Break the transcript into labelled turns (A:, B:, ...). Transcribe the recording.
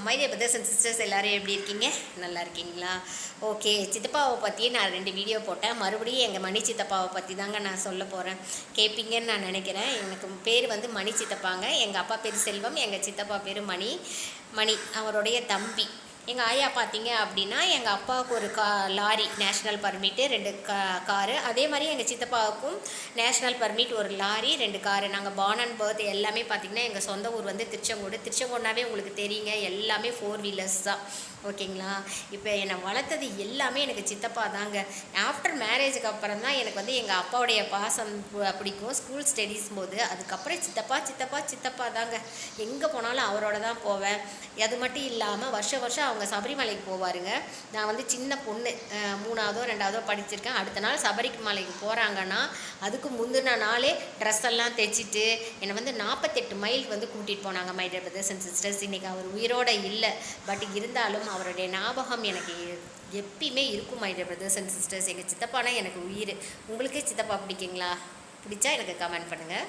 A: My dear brothers and sisters எல்லோரும் எப்படி இருக்கீங்க? நல்லா இருக்கீங்களா? ஓகே, சித்தப்பாவை பற்றி நான் 2 வீடியோ போட்டேன். மறுபடியும் எங்கள் மணி சித்தப்பாவை பற்றி தாங்க நான் சொல்ல போகிறேன். கேட்பீங்கன்னு நான் நினைக்கிறேன். எனக்கு பேர் வந்து மணி சித்தப்பாங்க. எங்கள் அப்பா பேர் செல்வம், எங்கள் சித்தப்பா பேர் மணி அவருடைய தம்பி. எங்கள் ஆயா பார்த்தீங்க அப்படின்னா எங்கள் அப்பாவுக்கு ஒரு லாரி நேஷ்னல் பர்மிட்டு 2 காரு. அதே மாதிரி எங்கள் சித்தப்பாவுக்கும் நேஷ்னல் பர்மிட் ஒரு லாரி 2 காரு. நாங்கள் பார்ன் அண்ட் பர்த் எல்லாமே பார்த்திங்கன்னா எங்கள் சொந்த ஊர் வந்து திருச்செங்கோடுனாவே உங்களுக்கு தெரியுங்க, எல்லாமே 4 வீலர்ஸ் தான். ஓகேங்களா? இப்போ என்னை வளர்த்தது எல்லாமே எனக்கு சித்தப்பா தாங்க. ஆஃப்டர் மேரேஜுக்கு அப்புறம் தான் எனக்கு வந்து எங்கள் அப்பாவுடைய பாசம் பிடிக்கும். ஸ்கூல் ஸ்டடீஸ் போது அதுக்கப்புறம் சித்தப்பா தாங்க. எங்கே போனாலும் அவரோட தான் போவேன். அது மட்டும் இல்லாமல் வருஷம் அவங்க சபரிமலைக்கு போவாருங்க. நான் வந்து சின்ன பொண்ணு, 3ஆவதோ 2ஆவதோ படிச்சிருக்கேன். அடுத்த நாள் சபரிமலைக்கு போகிறாங்கன்னா அதுக்கு முந்தின நாளே ட்ரெஸ் எல்லாம் தைச்சிட்டு என்னை வந்து 48 மைலுக்கு வந்து கூட்டிகிட்டு போனாங்க. My dear brothers and sisters, இன்றைக்கி அவர் உயிரோடு இல்லை. பட் இருந்தாலும் அவருடைய ஞாபகம் எனக்கு எப்பயுமே இருக்கும். My dear brothers and sisters, எங்கள் சித்தப்பானா எனக்கு உயிர். உங்களுக்கே சித்தப்பா பிடிக்குங்களா? பிடிச்சா எனக்கு கமெண்ட் பண்ணுங்கள்.